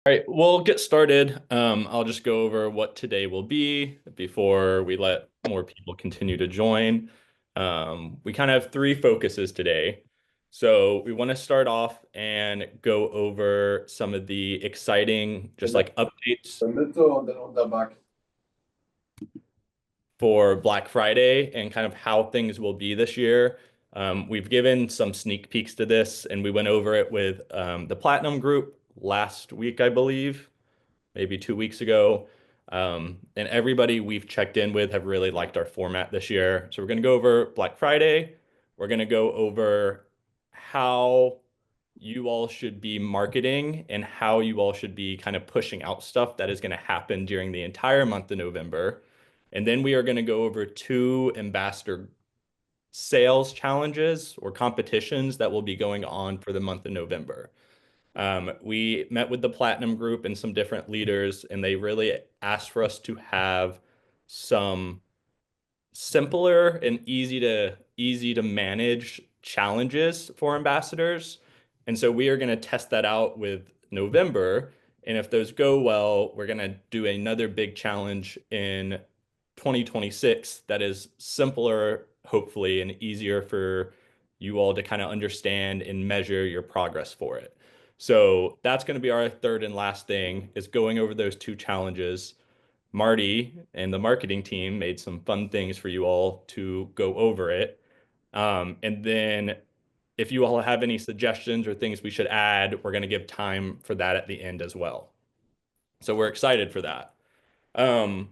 All right, we'll get started. I'll just go over what today will be before we let more people continue to join. We kind of have three focuses today. So we want to start off and go over some of the exciting, just like updates On the back. for Black Friday and kind of how things will be this year. We've given some sneak peeks to this, and we went over it with the Platinum Group last week, I believe. Maybe 2 weeks ago. And everybody we've checked in with have really liked our format this year. So we're going to go over Black Friday. We're going to go over how you all should be marketing and how you all should be kind of pushing out stuff that is going to happen during the entire month of November. And then we are going to go over two ambassador sales challenges or competitions that will be going on for the month of November. We met with the Platinum Group and some different leaders, and they really asked for us to have some simpler and easy to manage challenges for ambassadors. And so we are going to test that out with November. And if those go well, we're going to do another big challenge in 2026 that is simpler, hopefully, and easier for you all to kind of understand and measure your progress for it. So that's going to be our third and last thing is going over those two challenges. Marty and the marketing team made some fun things for you all to go over it. And then if you all have any suggestions or things we should add, we're going to give time for that at the end as well. So we're excited for that. Um,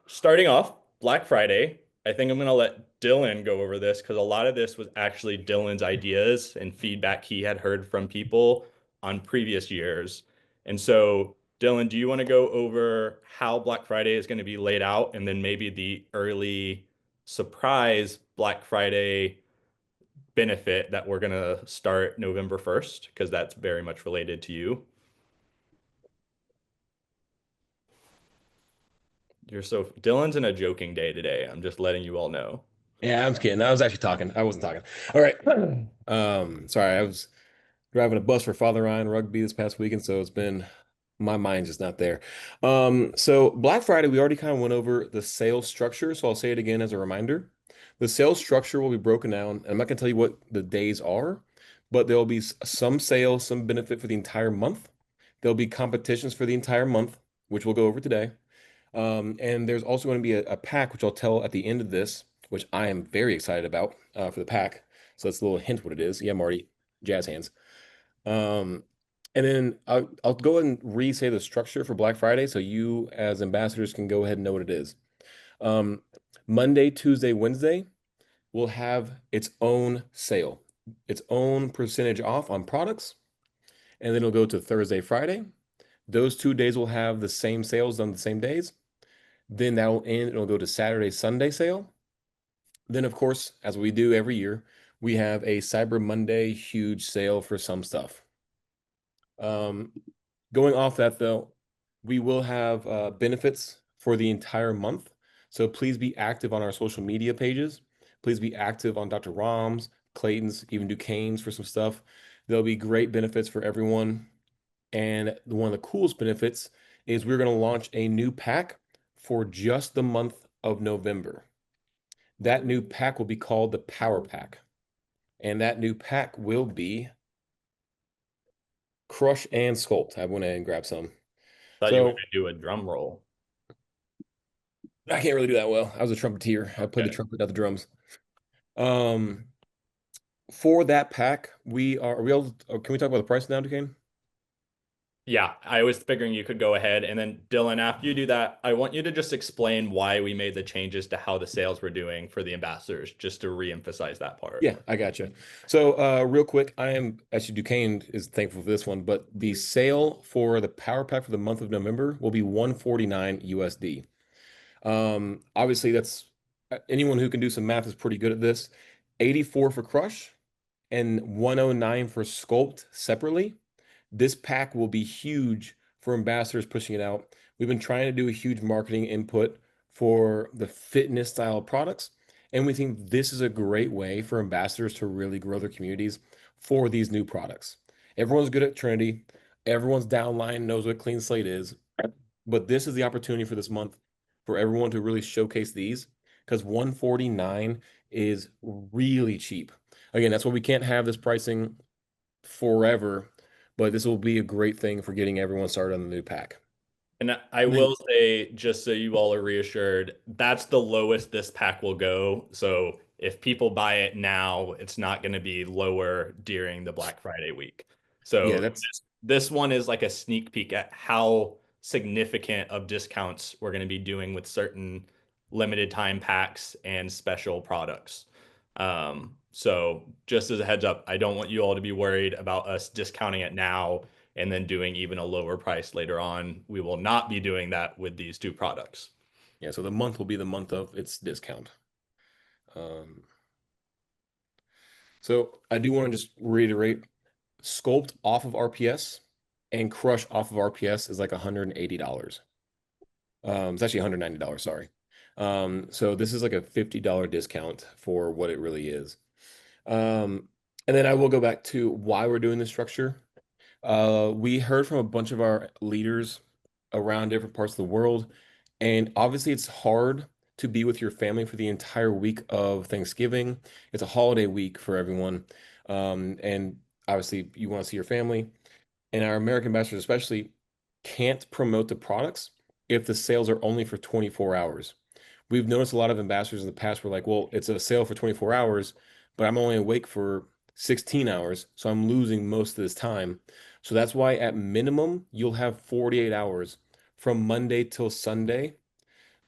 Starting off, Black Friday, I think I'm going to let Dylan go over this because a lot of this was actually Dylan's ideas and feedback he had heard from people on previous years. And so, Dylan, do you want to go over how Black Friday is going to be laid out and then maybe the early surprise Black Friday benefit that we're going to start November 1st? Because that's very much related to you. Dylan's in a joking day today. I'm just letting you all know. Yeah, I'm just kidding. I was actually talking. I wasn't talking. All right. Sorry, I was driving a bus for Father Ryan rugby this past weekend, so it's been my mind's just not there. So Black Friday, we already kind of went over the sales structure, so I'll say it again as a reminder. The sales structure will be broken down. I'm not gonna tell you what the days are, but there'll be some sales, some benefit for the entire month. There'll be competitions for the entire month, which we'll go over today. And there's also going to be a pack, which I'll tell at the end of this, which I am very excited about for the pack. So that's a little hint what it is. Yeah, Marty, jazz hands. Um, and then I'll go ahead and re-say the structure for Black Friday so you as ambassadors can go ahead and know what it is. Um, Monday, Tuesday, Wednesday will have its own sale, its own percentage off on products. And then it'll go to Thursday, Friday. Those 2 days will have the same sales on the same days. Then that will end. It'll go to Saturday, Sunday sale. Then, of course, as we do every year, we have a Cyber Monday huge sale for some stuff. Um, Going off that though, we will have benefits for the entire month. So please be active on our social media pages. Please be active on Dr. Rom's, Clayton's, even Duquesne's for some stuff. There'll be great benefits for everyone. And one of the coolest benefits is we're going to launch a new pack for just the month of November. That new pack will be called the Power Pack. And that new pack will be Crush and Sculpt. I went in and grabbed some. Thought you were going So to do a drum roll. I can't really do that well. I was a trumpeter. I played the Okay. trumpet, not the drums. Um, for that pack, are we able can we talk about the price now, Duquesne? Yeah, I was figuring you could go ahead. And then, Dylan, after you do that, I want you to just explain why we made the changes to how the sales were doing for the ambassadors, just to reemphasize that part. Yeah, I got you. So, real quick, I am actually Duquesne is thankful for this one, but the sale for the power pack for the month of November will be 149 USD. Obviously, that's anyone who can do some math is pretty good at this. 84 for Crush and 109 for Sculpt separately. This pack will be huge for ambassadors pushing it out. We've been trying to do a huge marketing input for the fitness style products, and we think this is a great way for ambassadors to really grow their communities for these new products. Everyone's good at Trinity. Everyone's downline knows what clean slate is, but this is the opportunity for this month for everyone to really showcase these because 149 is really cheap. Again, that's why we can't have this pricing forever, but this will be a great thing for getting everyone started on the new pack. And I And then, will say, just so you all are reassured, that's the lowest this pack will go. So if people buy it now, it's not going to be lower during the Black Friday week. yeah, So that's this one is like a sneak peek at how significant of discounts we're going to be doing with certain limited time packs and special products. So just as a heads up, I don't want you all to be worried about us discounting it now and then doing even a lower price later on. We will not be doing that with these two products. yeah. So the month will be the month of its discount. Um, so I do want to just reiterate, sculpt off of RPS and crush off of RPS is like $180. It's actually $190, sorry. So this is like a $50 discount for what it really is. And then I will go back to why we're doing this structure. We heard from a bunch of our leaders around different parts of the world, and obviously it's hard to be with your family for the entire week of Thanksgiving. It's a holiday week for everyone. And obviously you want to see your family and our American ambassadors especially can't promote the products if the sales are only for 24 hours. We've noticed a lot of ambassadors in the past were like, well, it's a sale for 24 hours, but I'm only awake for 16 hours, so I'm losing most of this time. So that's why at minimum, you'll have 48 hours from Monday till Sunday.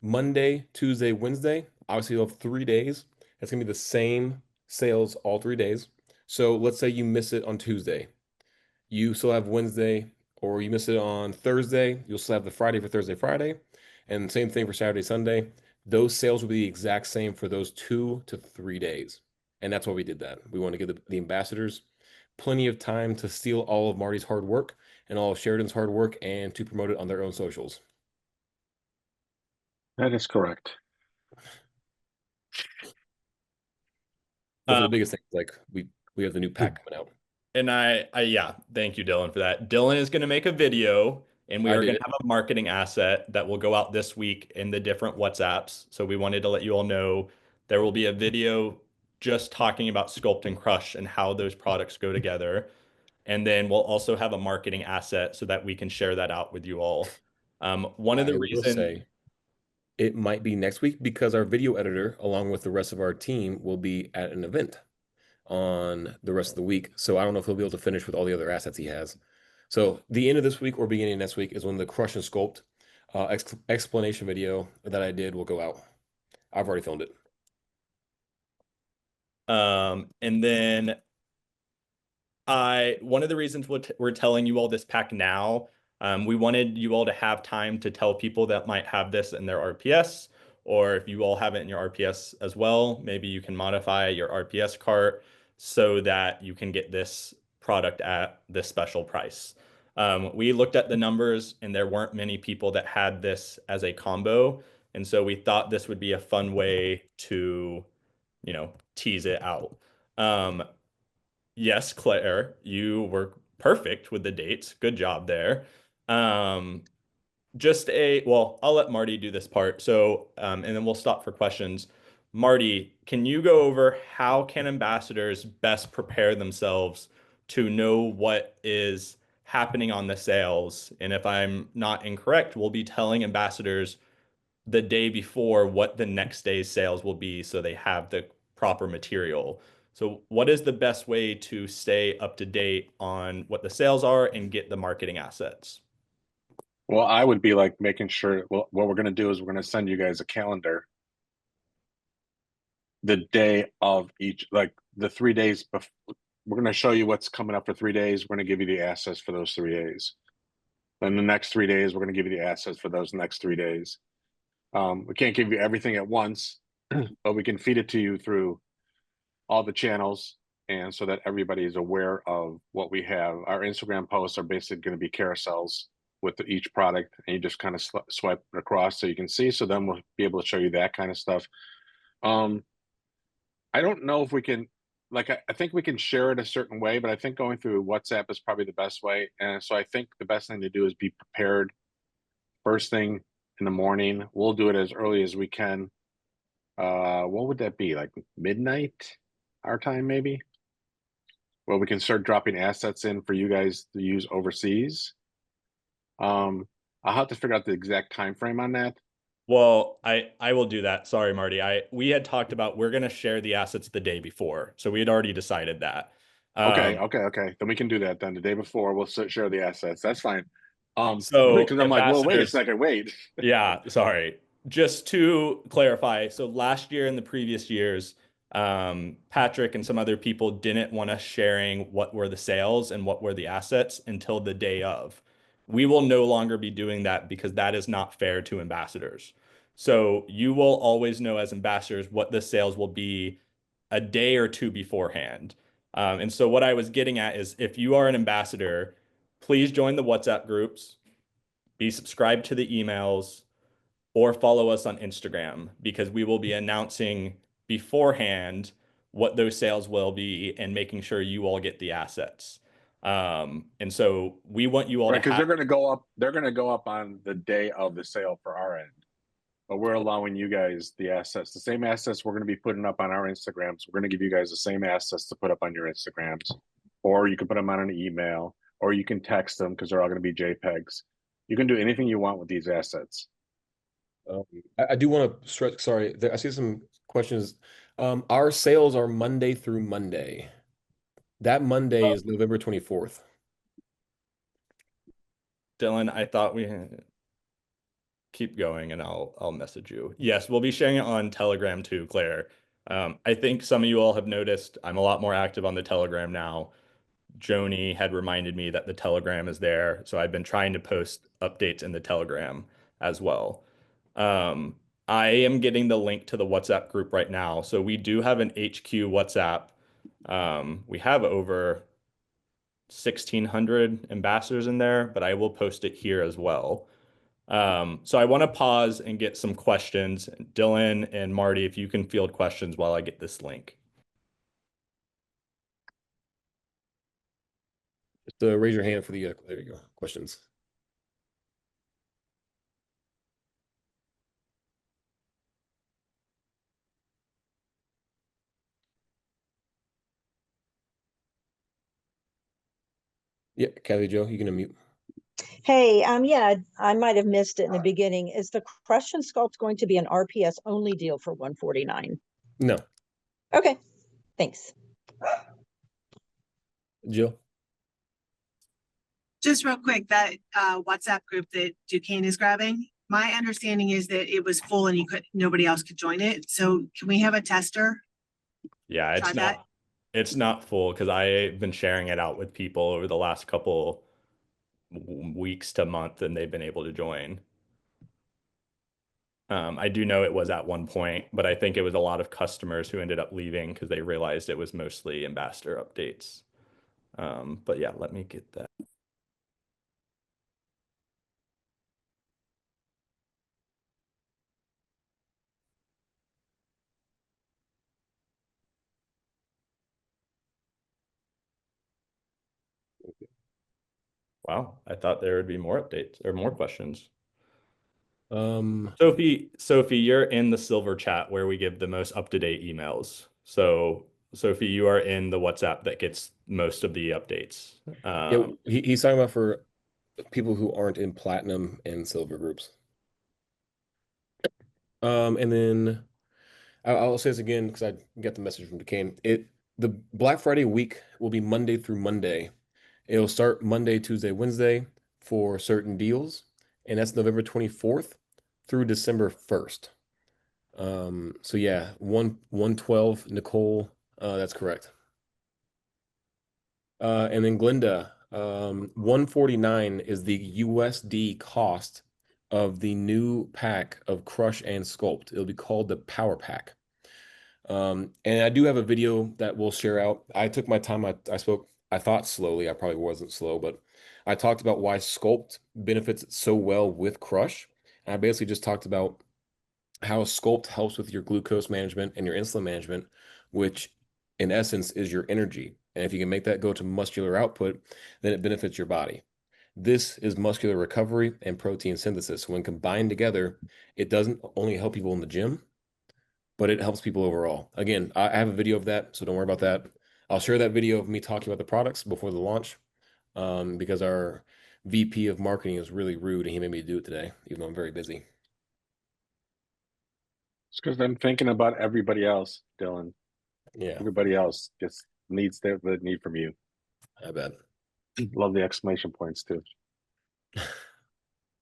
Monday, Tuesday, Wednesday. Obviously, you'll have 3 days. It's gonna be the same sales all 3 days. So let's say you miss it on Tuesday, you still have Wednesday, or you miss it on Thursday, you'll still have the Friday for Thursday, Friday, and same thing for Saturday, Sunday. Those sales will be the exact same for those 2 to 3 days. And that's why we did that. We want to give the ambassadors plenty of time to steal all of Marty's hard work and all of Sheridan's hard work and to promote it on their own socials. That is correct. But for Um, the biggest thing, like we have the new pack coming out. and yeah, thank you, Dylan, for that. Dylan is going to make a video, and we I are did going to it. have a marketing asset that will go out this week in the different WhatsApps. So we wanted to let you all know there will be a video just talking about Sculpt and Crush and how those products go together. And then we'll also have a marketing asset so that we can share that out with you all. One of the I will reasons say it might be next week because our video editor, along with the rest of our team, will be at an event on the rest of the week. So I don't know if he'll be able to finish with all the other assets he has. So the end of this week or beginning of next week is when the Crush and Sculpt explanation video that I did will go out. I've already filmed it. and then one of the reasons we're telling you all this pack now, we wanted you all to have time to tell people that might have this in their RPS, or if you all have it in your RPS as well, maybe you can modify your RPS cart so that you can get this product at this special price. We looked at the numbers and there weren't many people that had this as a combo. And so we thought this would be a fun way to, tease it out. Um, Yes, Claire, you were perfect with the dates. Good job there. Um, well, I'll let Marty do this part. So, and then we'll stop for questions. Marty, can you go over how can ambassadors best prepare themselves to know what is happening on the sales? And if I'm not incorrect, we'll be telling ambassadors the day before what the next day's sales will be so they have the proper material. So, what is the best way to stay up to date on what the sales are and get the marketing assets? Well, I would be like making sure, well, what we're going to do is we're going to send you guys a calendar the day of each, like the 3 days before. We're going to show you what's coming up for 3 days. We're going to give you the assets for those 3 days. Then the next 3 days, we're going to give you the assets for those next 3 days. We can't give you everything at once, but we can feed it to you through all the channels and so that everybody is aware of what we have. Our Instagram posts are basically going to be carousels with each product, and you just kind of swipe it across so you can see. So then we'll be able to show you that kind of stuff. I don't know if we can. like I think we can share it a certain way, but I think going through WhatsApp is probably the best way. And so I think the best thing to do is be prepared first thing in the morning. We'll do it as early as we can. What would that be? Like midnight our time, maybe? Well, we can start dropping assets in for you guys to use overseas. I'll have to figure out the exact time frame on that. Well, I will do that. Sorry, Marty. We had talked about we're going to share the assets the day before, so we had already decided that. Okay, Um, okay. Then we can do that then. The day before, we'll share the assets. That's fine. so Because I'm like, well, wait a ambassadors, second, wait. yeah, sorry. Just to clarify, so last year and the previous years, Patrick and some other people didn't want us sharing what were the sales and what were the assets until the day of. We will no longer be doing that because that is not fair to ambassadors. So you will always know as ambassadors what the sales will be a day or two beforehand. And so what I was getting at is if you are an ambassador, please join the WhatsApp groups, be subscribed to the emails, or follow us on Instagram because we will be announcing beforehand what those sales will be and making sure you all get the assets. And so we want you all to Right, because have, they're gonna go up on the day of the sale for our end. But we're allowing you guys the assets, the same assets we're gonna be putting up on our Instagrams. We're gonna give you guys the same assets to put up on your Instagrams. Or you can put them on an email, or you can text them because they're all gonna be JPEGs. You can do anything you want with these assets. Um, I do want to stress, sorry, I see some questions. Our sales are Monday through Monday. That Monday is November 24th. Dylan, I thought we keep going and I'll message you. Yes, we'll be sharing it on Telegram too, Claire. I think some of you all have noticed I'm a lot more active on the Telegram now. Joni had reminded me that the Telegram is there, so I've been trying to post updates in the Telegram as well. Um, I am getting the link to the WhatsApp group right now. So we do have an HQ WhatsApp. We have over 1,600 ambassadors in there, but I will post it here as well. So I want to pause and get some questions. Dylan and Marty, if you can field questions while I get this link. Just raise your hand for the, there you go, questions. Yeah, Kathy Joe, you can unmute. Hey, yeah, I might have missed it in the beginning. Is the Crush and Sculpt going to be an RPS only deal for 149? No, Okay, thanks. Jill. Just real quick, that WhatsApp group that Duquesne is grabbing, my understanding is that it was full and nobody else could join it. So can we have a tester? Yeah, Try that. it's not full because I've been sharing it out with people over the last couple weeks to month and they've been able to join. I do know it was at one point, but I think it was a lot of customers who ended up leaving because they realized it was mostly ambassador updates. But yeah, let me get that. Wow, I thought there would be more updates or more questions. Sophie, you're in the silver chat where we give the most up-to-date emails. So Sophie, you are in the WhatsApp that gets most of the updates. Yeah, he's talking about for people who aren't in platinum and silver groups. And then I'll say this again because I got the message from Duquesne. The Black Friday week will be Monday through Monday. It'll start Monday, Tuesday, Wednesday for certain deals, and that's November 24th through December 1st. So yeah, 112, Nicole, that's correct. And then Glinda, 149 is the USD cost of the new pack of Crush and Sculpt. It'll be called the Power Pack. And I do have a video that we'll share out. I took my time. I spoke, I thought slowly. I probably wasn't slow, but I talked about why Sculpt benefits so well with Crush. And I basically just talked about how Sculpt helps with your glucose management and your insulin management, which in essence, is your energy. And if you can make that go to muscular output, then it benefits your body. This is muscular recovery and protein synthesis. When combined together, it doesn't only help people in the gym, but it helps people overall. Again, I have a video of that, so don't worry about that. I'll share that video of me talking about the products before the launch, because our VP of marketing is really rude and he made me do it today, even though I'm very busy. It's because I'm thinking about everybody else, Dylan. Yeah, Everybody else just needs the need from you. I bet. Love the exclamation points too.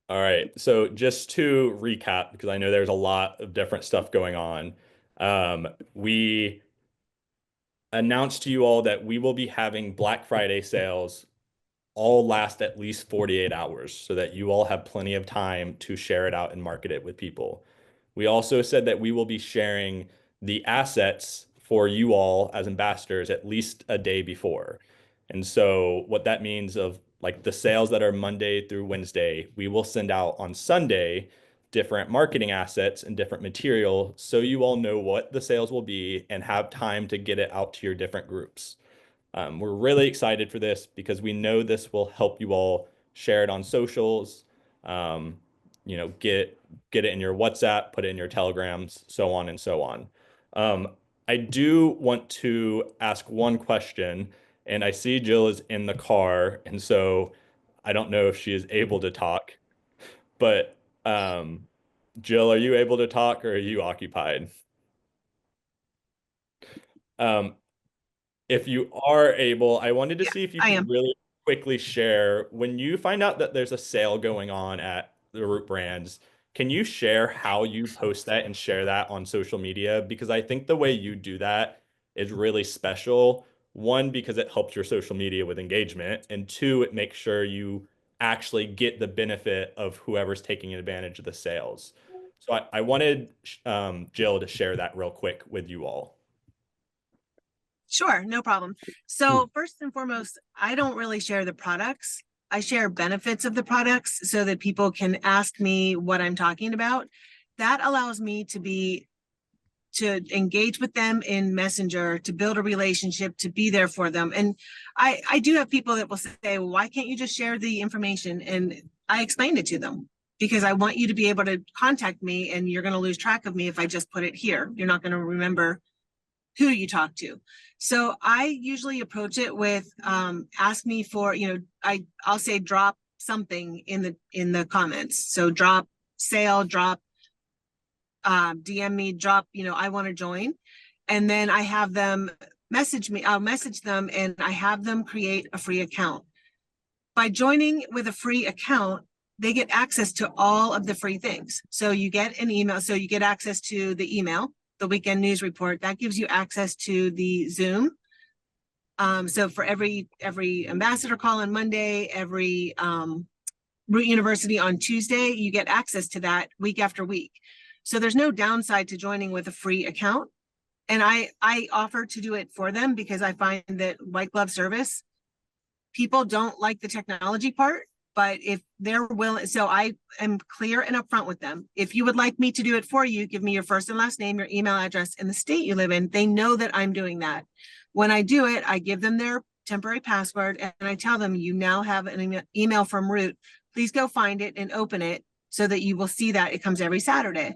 All right. So just to recap, because I know there's a lot of different stuff going on, we announced to you all that we will be having Black Friday sales all last at least 48 hours so that you all have plenty of time to share it out and market it with people. We also said that we will be sharing the assets for you all as ambassadors at least a day before. And so what that means of like the sales that are Monday through Wednesday, we will send out on Sunday different marketing assets and different material so you all know what the sales will be and have time to get it out to your different groups. We're really excited for this because we know this will help you all share it on socials, get it in your WhatsApp, put it in your Telegrams, so on and so on. I do want to ask one question, and I see Jill is in the car, and so I don't know if she is able to talk, but Jill, are you able to talk or are you occupied? Um, If you are able, I wanted to Yeah, see if you I could am. really quickly share when you find out that there's a sale going on at the Root Brands, can you share how you post that and share that on social media? Because I think the way you do that is really special. One, because it helps your social media with engagement, and two, it makes sure you actually get the benefit of whoever's taking advantage of the sales. So I wanted Jill to share that real quick with you all. Sure, no problem. So first and foremost, I don't really share the products. I share benefits of the products so that people can ask me what I'm talking about. That allows me to engage with them in Messenger, to build a relationship, to be there for them. And I do have people that will say, well, why can't you just share the information? And I explained it to them because I want you to be able to contact me, and you're going to lose track of me if I just put it here. You're not going to remember who you talk to. So I usually approach it with ask me for, I'll say drop something in the comments. So drop sale, drop DM me, drop, I want to join. And then I have them message me, I'll message them and I have them create a free account. By joining with a free account, they get access to all of the free things. So you get an email, so you get access to the email, the weekend news report, that gives you access to the Zoom. So for every ambassador call on Monday, every Root University on Tuesday, you get access to that week after week. So there's no downside to joining with a free account. And I offer to do it for them because I find that white glove service, people don't like the technology part, but if they're willing, so I am clear and upfront with them. If you would like me to do it for you, give me your first and last name, your email address, and the state you live in. They know that I'm doing that. When I do it, I give them their temporary password and I tell them, you now have an email from Root. Please go find it and open it so that you will see that it comes every Saturday.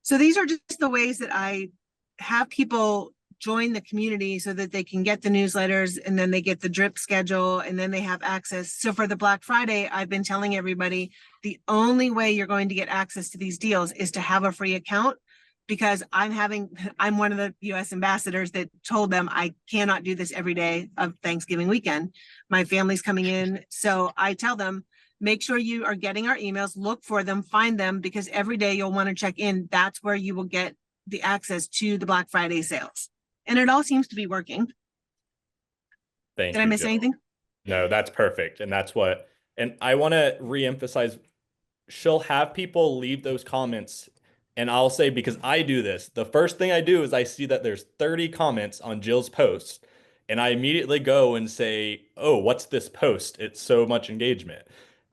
So these are just the ways that I have people join the community so that they can get the newsletters, and then they get the drip schedule, and then they have access. So for the Black Friday, I've been telling everybody the only way you're going to get access to these deals is to have a free account, because I'm one of the US ambassadors that told them I cannot do this every day of Thanksgiving weekend. My family's coming in. So I tell them, make sure you are getting our emails, look for them, find them, because every day you'll want to check in. That's where you will get the access to the Black Friday sales. And it all seems to be working. Thank Did I you, miss Jill. anything? No, that's perfect. And I want to reemphasize, she'll have people leave those comments. And I'll say, because I do this, the first thing I do is I see that there's 30 comments on Jill's post. And I immediately go and say, oh, what's this post? It's so much engagement.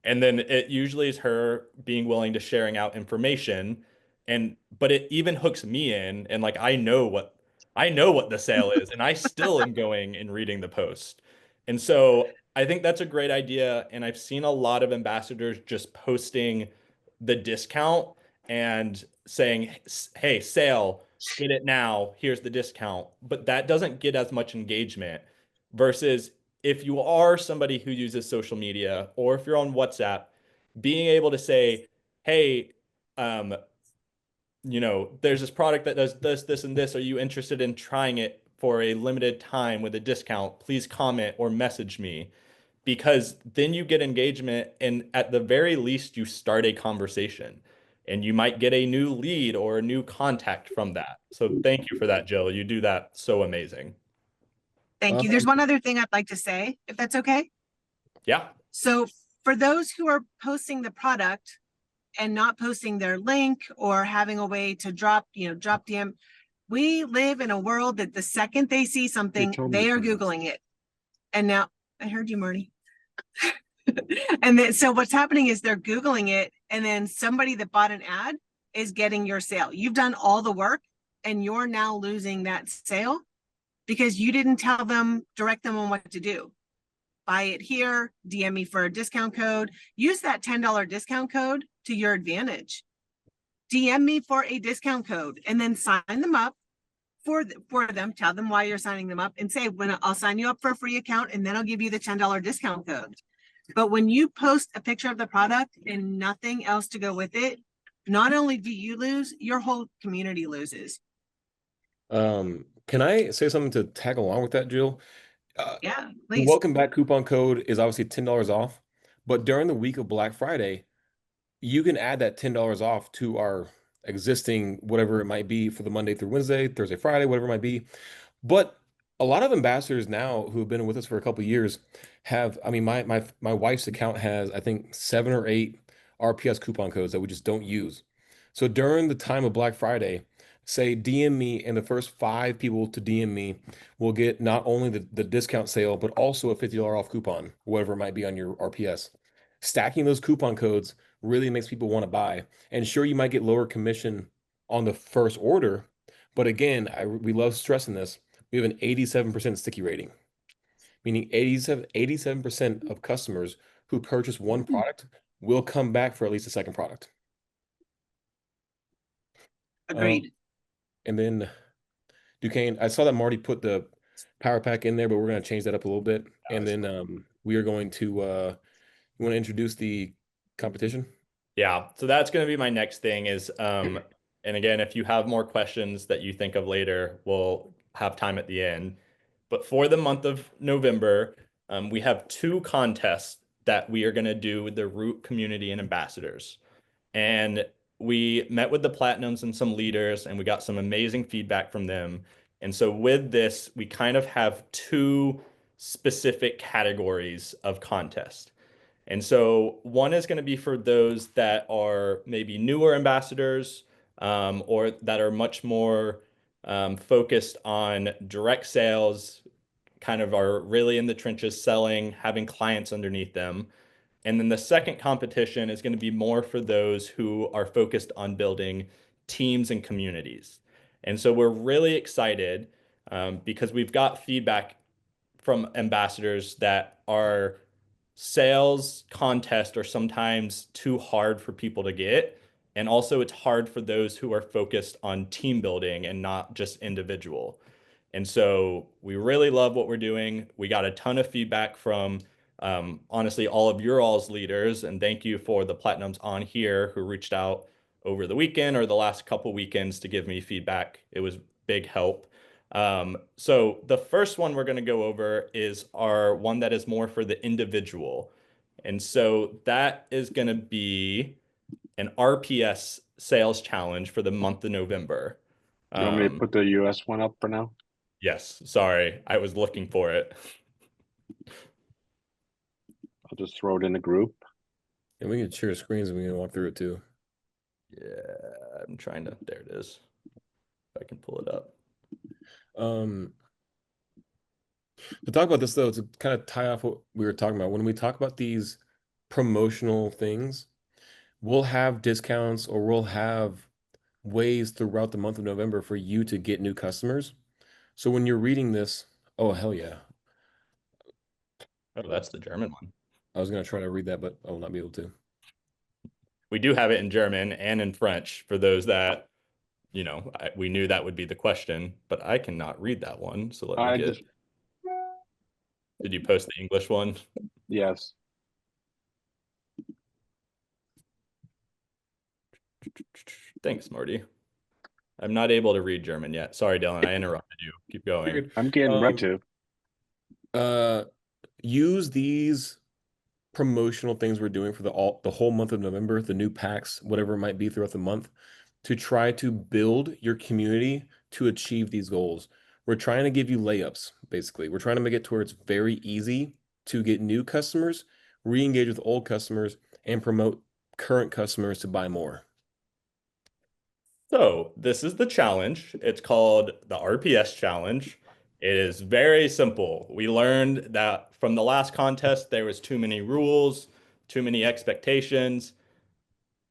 And then it usually is her being willing to sharing out information. But it even hooks me in. And like, I know what I know what the sale is, and I still am going and reading the post. And so I think that's a great idea. And I've seen a lot of ambassadors just posting the discount and saying, hey, sale, get it now. Here's the discount. But that doesn't get as much engagement versus if you are somebody who uses social media or if you're on WhatsApp, being able to say, hey, um, there's this product that does this, this, and this. Are you interested in trying it for a limited time with a discount? Please comment or message me because then you get engagement and at the very least you start a conversation and you might get a new lead or a new contact from that. So thank you for that, Jill. You do that so amazing. Thank you. There's one other thing I'd like to say, if that's okay. Yeah. So for those who are posting the product and not posting their link or having a way to drop DM, we live in a world that the second they see something, told me they are to. Googling it. And now I heard you, Marty. And then so what's happening is they're Googling it, and then somebody that bought an ad is getting your sale. You've done all the work and you're now losing that sale because you didn't direct them on what to do. Buy it here, DM me for a discount code, use that $10 discount code to your advantage. DM me for a discount code and then sign them up for them, tell them why you're signing them up and say, when I'll sign you up for a free account and then I'll give you the $10 discount code. But when you post a picture of the product and nothing else to go with it, not only do you lose, your whole community loses. Can I say something to tag along with that, Jill? Yeah, The please. welcome back coupon code is obviously $10 off, but during the week of Black Friday, you can add that $10 off to our existing whatever it might be for the Monday through Wednesday, Thursday, Friday, whatever it might be. But a lot of ambassadors now who have been with us for a couple of years have, I mean, my wife's account has, I think, 7 or 8 RPS coupon codes that we just don't use. So during the time of Black Friday, say DM me, and the first 5 people to DM me will get not only the discount sale, but also a $50 off coupon, whatever it might be on your RPS. Stacking those coupon codes really makes people want to buy. And sure, you might get lower commission on the first order, but again, we love stressing this. We have an 87% sticky rating, meaning 87% of customers who purchase one product will come back for at least a second product. Agreed. And then Duquesne, I saw that Marty put the power pack in there, but we're going to change that up a little bit. And then we are going to, you want to introduce the competition? Yeah, so that's going to be my next thing is, and again, if you have more questions that you think of later, we'll have time at the end. But for the month of November, we have 2 contests that we are going to do with the Root community and ambassadors. And we met with the Platinums and some leaders, and we got some amazing feedback from them. And so with this, we kind of have 2 specific categories of contest. And so one is going to be for those that are maybe newer ambassadors or that are much more focused on direct sales, kind of are really in the trenches selling, having clients underneath them. And then the second competition is going to be more for those who are focused on building teams and communities. And so we're really excited because we've got feedback from ambassadors that our sales contests are sometimes too hard for people to get. And also it's hard for those who are focused on team building and not just individual. And so we really love what we're doing. We got a ton of feedback from honestly all of your all's leaders. And thank you for the Platinums on here who reached out over the weekend or the last couple weekends to give me feedback. It was big help. So the first one we're going to go over is our one that is more for the individual. And so that is going to be an RPS sales challenge for the month of November. You want me to put the US one up for now? Yes, sorry, I was looking for it. I'll just throw it in the group. And we can share screens and we can walk through it too. Yeah, I'm trying to, there it is. If I can pull it up. To talk about this though, to kind of tie off what we were talking about, when we talk about these promotional things, we'll have discounts or we'll have ways throughout the month of November for you to get new customers. So when you're reading this, oh hell yeah. Oh, that's the German one. I was gonna try to read that, but I will not be able to. We do have it in German and in French for those that, we knew that would be the question, but I cannot read that one. So let me I get, just did you post the English one? yes. Thanks, Marty. I'm not able to read German yet. Sorry, Dylan, I interrupted you. Keep going. Figured. I'm getting ready to. Uh, use these promotional things we're doing for the whole month of November, the new packs, whatever it might be throughout the month, to try to build your community to achieve these goals. We're trying to give you layups, basically. We're trying to make it to where it's very easy to get new customers, re-engage with old customers, and promote current customers to buy more. So this is the challenge. It's called the RPS challenge. It is very simple. We learned that from the last contest, there was too many rules, too many expectations.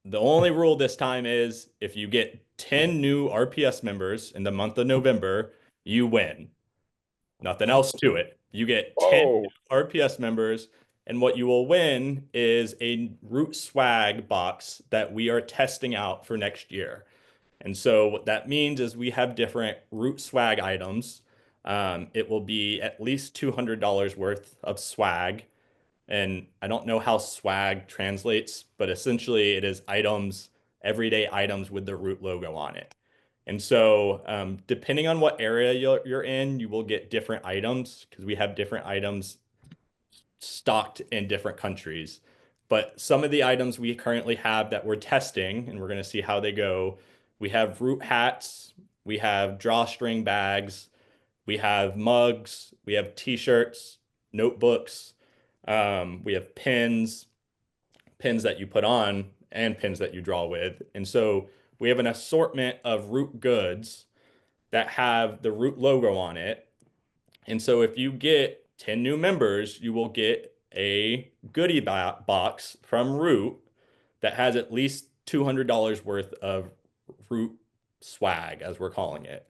The only rule this time is if you get 10 new RPS members in the month of November, you win. Nothing else to it. You get 10 Oh, RPS members, and what you will win is a Root Swag box that we are testing out for next year. And so what that means is we have different Root Swag items. It will be at least $200 worth of swag. And I don't know how swag translates, but essentially it is items, everyday items with the Root logo on it. And so, depending on what area you're in, you will get different items because we have different items stocked in different countries. But some of the items we currently have that we're testing, and we're going to see how they go, we have Root hats, we have drawstring bags, we have mugs, we have t-shirts, notebooks, we have pins, pins that you put on, and pins that you draw with. And so we have an assortment of Root goods that have the Root logo on it. And so if you get 10 new members, you will get a goodie box from Root that has at least $200 worth of Root swag, as we're calling it.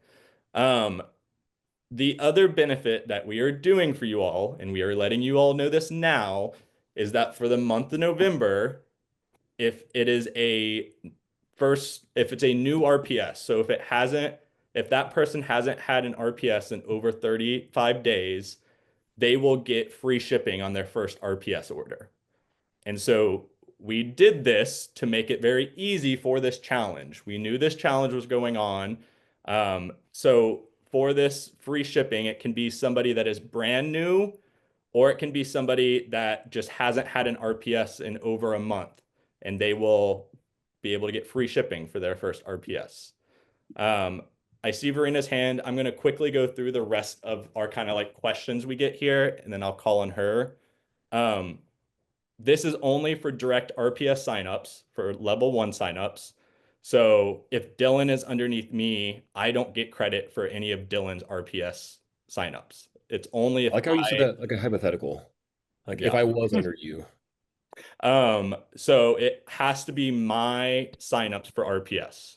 The other benefit that we are doing for you all, and we are letting you all know this now, is that for the month of November, if it is if it's a new RPS, so if that person hasn't had an RPS in over 35 days, they will get free shipping on their first RPS order. And so we did this to make it very easy for this challenge. We knew this challenge was going on. So for this free shipping, it can be somebody that is brand new, or it can be somebody that just hasn't had an RPS in over a month, and they will be able to get free shipping for their first RPS. I see Verena's hand. I'm going to quickly go through the rest of our kind of like questions we get here, and then I'll call on her. This is only for direct RPS signups, for level 1 signups. So if Dylan is underneath me, I don't get credit for any of Dylan's RPS signups. It's only I if like how you said that like a hypothetical. Like if Yeah. I was under you. So it has to be my signups for RPS.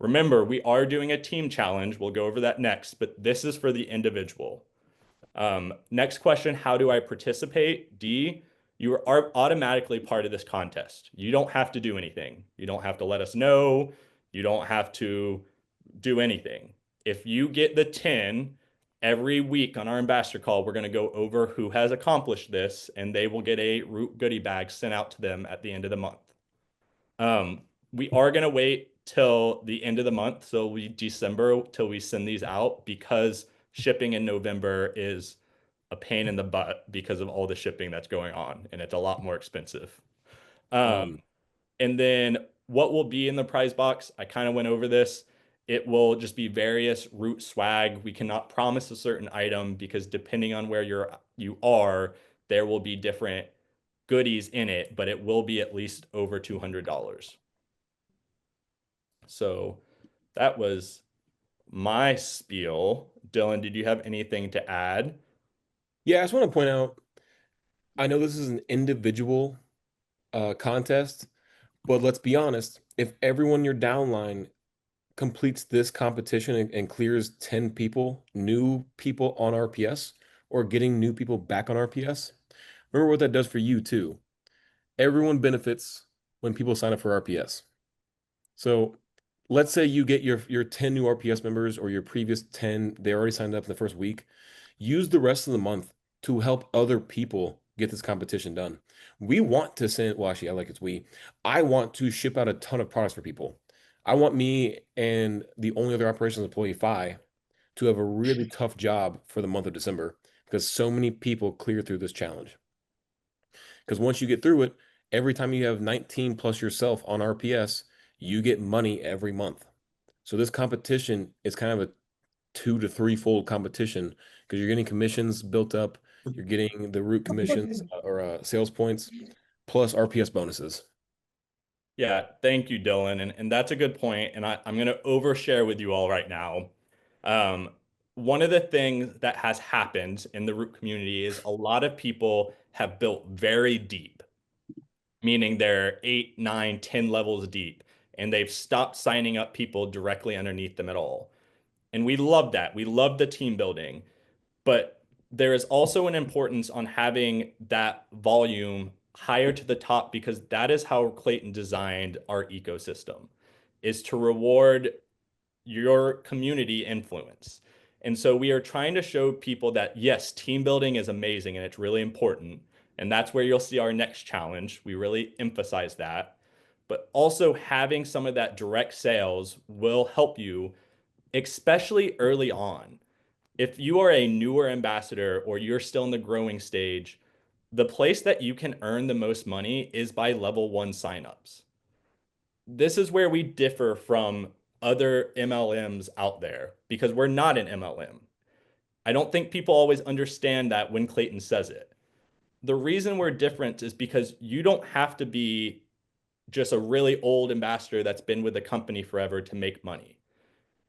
Remember, we are doing a team challenge. We'll go over that next, but this is for the individual. Next question, how do I participate? D, you are automatically part of this contest. You don't have to do anything. You don't have to let us know. You don't have to do anything. If you get the 10, every week on our ambassador call, we're going to go over who has accomplished this, and they will get a Root goodie bag sent out to them at the end of the month. We are going to wait till the end of the month, so December, till we send these out, because shipping in November is a pain in the butt because of all the shipping that's going on, and it's a lot more expensive. And then what will be in the prize box? I kind of went over this. It will just be various Root swag. We cannot promise a certain item because depending on where you are, there will be different goodies in it, but it will be at least over $200. So that was my spiel. Dylan, did you have anything to add? Yeah, I just want to point out, I know this is an individual contest, but let's be honest, if everyone in your downline completes this competition and clears 10 people, new people on RPS, or getting new people back on RPS, remember what that does for you too. Everyone benefits when people sign up for RPS. So let's say you get your 10 new RPS members, or your previous 10, they already signed up in the first week. Use the rest of the month to help other people get this competition done. We want to send, well, actually, I like it's I want to ship out a ton of products for people. I want me and the only other operations employee, Phi, to have a really tough job for the month of December, because so many people clear through this challenge. Because once you get through it, every time you have 19 plus yourself on RPS, you get money every month. So this competition is kind of a 2 to 3-fold competition, because you're getting commissions built up, you're getting the root commissions or sales points, plus RPS bonuses. Yeah, thank you, Dylan. And that's a good point. And I'm going to overshare with you all right now. One of the things that has happened in the root community is a lot of people have built very deep, meaning they're 8, 9, 10 levels deep, and they've stopped signing up people directly underneath them at all. And we love that. We love the team building. But there is also an importance on having that volume higher to the top, because that is how Clayton designed our ecosystem, is to reward your community influence. And so we are trying to show people that, yes, team building is amazing and it's really important. And that's where you'll see our next challenge. We really emphasize that. But also having some of that direct sales will help you, especially early on. If you are a newer ambassador or you're still in the growing stage, the place that you can earn the most money is by level 1 signups. This is where we differ from other MLMs out there, because we're not an MLM. I don't think people always understand that when Clayton says it. The reason we're different is because you don't have to be just a really old ambassador that's been with the company forever to make money.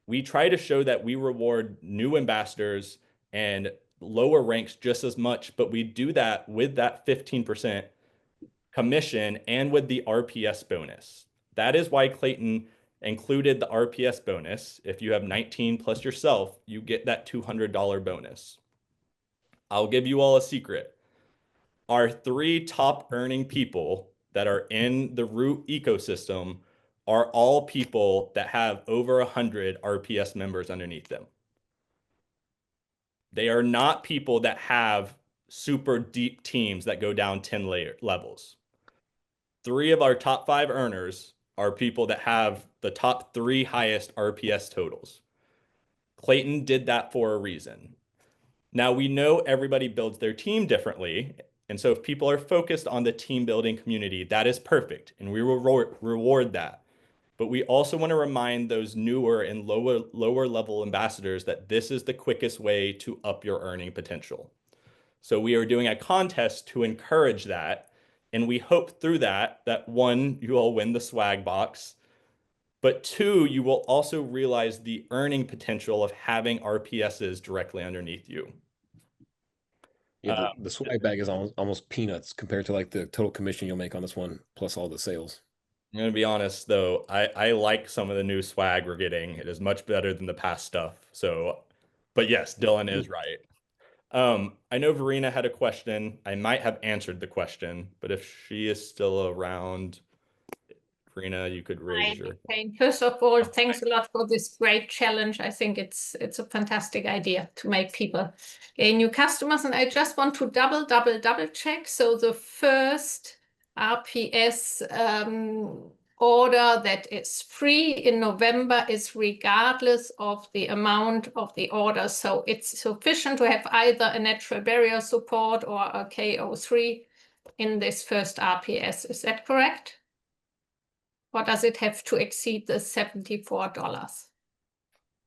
We try to show that we reward new ambassadors and lower ranks just as much, but we do that with that 15% commission and with the RPS bonus. That is why Clayton included the RPS bonus. If you have 19 plus yourself, you get that $200 bonus. I'll give you all a secret. Our 3 top earning people that are in the root ecosystem are all people that have over 100 RPS members underneath them. They are not people that have super deep teams that go down 10 levels. 3 of our top 5 earners are people that have the top 3 highest RPS totals. Clayton did that for a reason. Now, we know everybody builds their team differently. And so if people are focused on the team building community, that is perfect. And we will reward that. But we also want to remind those newer and lower level ambassadors that this is the quickest way to up your earning potential. So we are doing a contest to encourage that. And we hope through that, 1, you all win the swag box, but 2, you will also realize the earning potential of having RPSs directly underneath you. Yeah, the swag bag is almost peanuts compared to like the total commission you'll make on this one, plus all the sales. I'm going to be honest, though, I like some of the new swag we're getting. It is much better than the past stuff. So, but yes, Dylan is right. I know Verena had a question. I might have answered the question, but if she is still around, Verena, you could raise your. First of all, thanks a lot for this great challenge. I think it's a fantastic idea to make people gain new customers. And I just want to double check. So the first RPS order that is free in November is regardless of the amount of the order. So it's sufficient to have either a natural barrier support or a KO3 in this first RPS. Is that correct? Or does it have to exceed the $74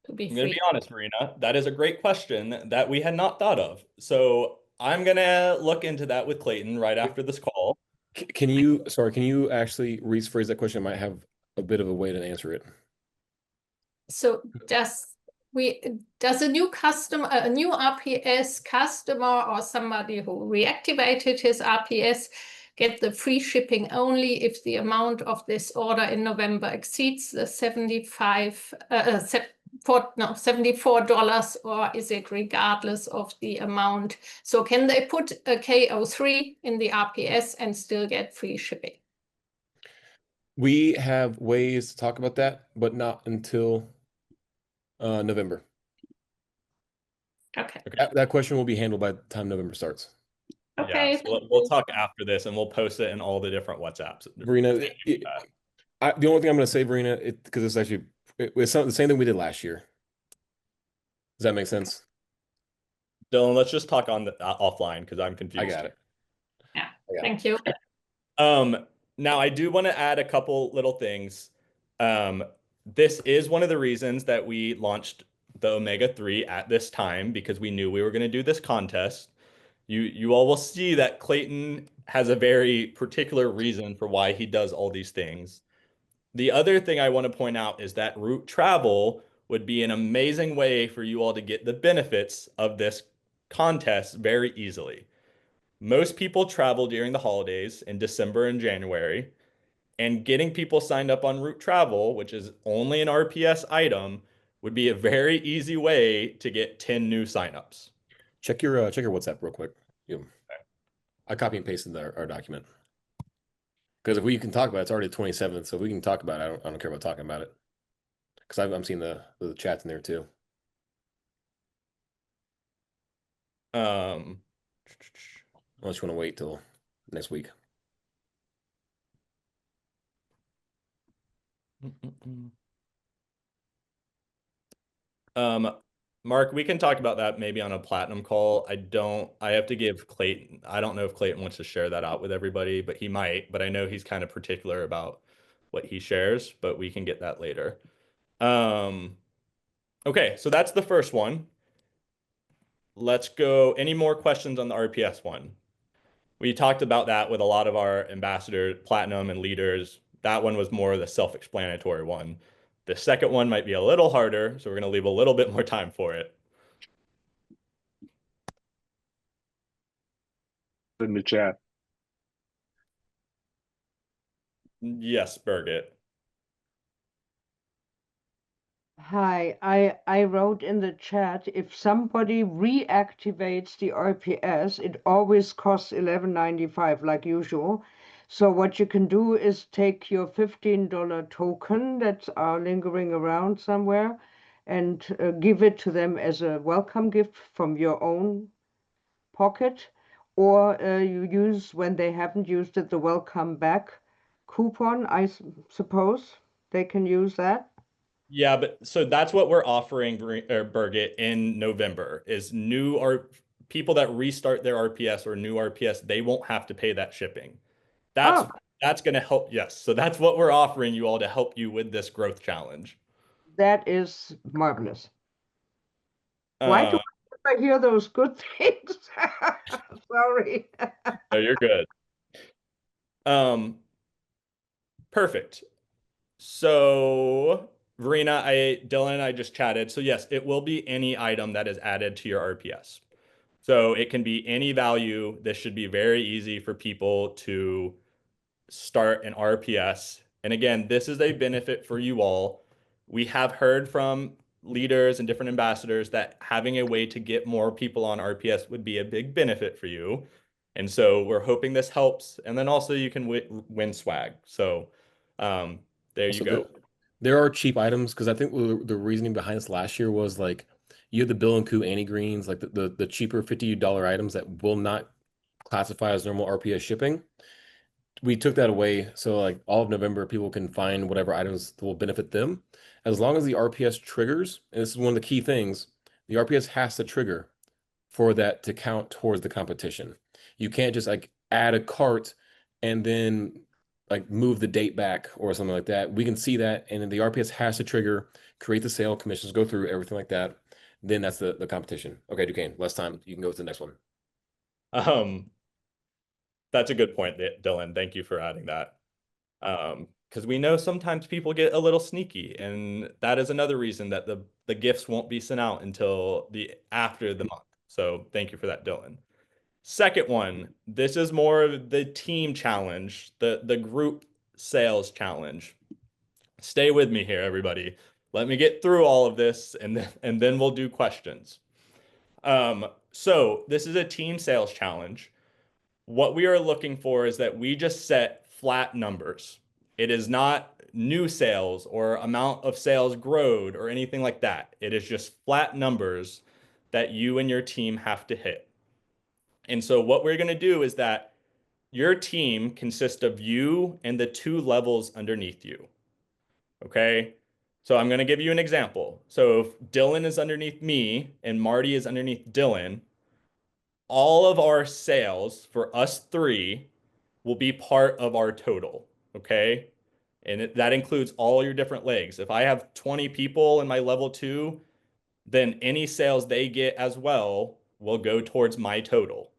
to be I'm going to free? be honest, Marina. That is a great question that we had not thought of. So I'm going to look into that with Clayton right after this call. Can you actually rephrase that question? I might have a bit of a way to answer it. So does a new customer, a new RPS customer, or somebody who reactivated his RPS, get the free shipping only if the amount of this order in November exceeds the $74, or is it regardless of the amount? So can they put a KO3 in the RPS and still get free shipping? We have ways to talk about that, but not until November. Okay. That question will be handled by the time November starts. Okay. Yeah, so we'll talk after this, and we'll post it in all the different WhatsApps. Verena, the only thing I'm going to say, Verena, because it's actually it's the same thing we did last year. Does that make sense? Dylan, let's just talk on the offline because I'm confused. I got it. Yeah. Thank you. Now I do want to add a couple little things. This is one of the reasons that we launched the Omega-3 at this time, because we knew we were going to do this contest. You all will see that Clayton has a very particular reason for why he does all these things. The other thing I want to point out is that route travel would be an amazing way for you all to get the benefits of this contest very easily. Most people travel during the holidays in December and January, and getting people signed up on route travel, which is only an RPS item, would be a very easy way to get 10 new signups. Check your WhatsApp real quick. I copy and pasted our document. Because if we can talk about it, it's already the 27th, so if we can talk about it, I don't care about talking about it. Because I'm seeing the chats in there too. Unless Unless you want to wait till next week. Mark, we can talk about that maybe on a platinum call. I have to give Clayton, I don't know if Clayton wants to share that out with everybody, but he might, but I know he's kind of particular about what he shares, but we can get that later. Okay, so that's the first one. Let's go. Any more questions on the RPS one? We talked about that with a lot of our ambassador, platinum and leaders. That one was more the self-explanatory one. The second one might be a little harder, so we're going to leave a little bit more time for it. In the chat. Yes, Birgit. Hi, I wrote in the chat, if somebody reactivates the RPS, it always costs $11.95 like usual. So what you can do is take your $15 token that's lingering around somewhere and give it to them as a welcome gift from your own pocket, or you use, when they haven't used it, the welcome back coupon. I suppose they can use that. Yeah, but so that's what we're offering, Birgit, in November is people that restart their RPS or new RPS, they won't have to pay that shipping. That's going to help. Yes. So that's what we're offering you all to help you with this growth challenge. That is marvelous. Why do I hear those good things? Sorry. No, you're good. Perfect. So Verena, Dylan and I just chatted. So yes, it will be any item that is added to your RPS. So it can be any value. This should be very easy for people to start an RPS. And again, this is a benefit for you all. We have heard from leaders and different ambassadors that having a way to get more people on RPS would be a big benefit for you. And so we're hoping this helps. And then also you can win swag. So there you go. There are cheap items, because I think the reasoning behind this last year was like you have the Bill and Coo anti-greens, like the cheaper $50 items that will not classify as normal RPS shipping. We took that away, so like all of November, people can find whatever items will benefit them, as long as the RPS triggers. And this is one of the key things: the RPS has to trigger for that to count towards the competition. You can't just like add a cart and then like move the date back or something like that. We can see that, and then the RPS has to trigger, create the sale, commissions go through, everything like that. Then that's the competition. Okay, Duquesne, less time. You can go to the next one. That's a good point, Dylan. Thank you for adding that. Because we know sometimes people get a little sneaky, and that is another reason that the gifts won't be sent out until after the month. So thank you for that, Dylan. Second one, this is more of the team challenge, the group sales challenge. Stay with me here, everybody. Let me get through all of this and then we'll do questions. So this is a team sales challenge. What we are looking for is that we just set flat numbers. It is not new sales or amount of sales growed or anything like that. It is just flat numbers that you and your team have to hit. And so what we're going to do is that your team consists of you and the 2 levels underneath you. Okay? So I'm going to give you an example. So if Dylan is underneath me and Marty is underneath Dylan, all of our sales for us 3 will be part of our total. Okay? And that includes all your different legs. If I have 20 people in my level 2, then any sales they get as well will go towards my total.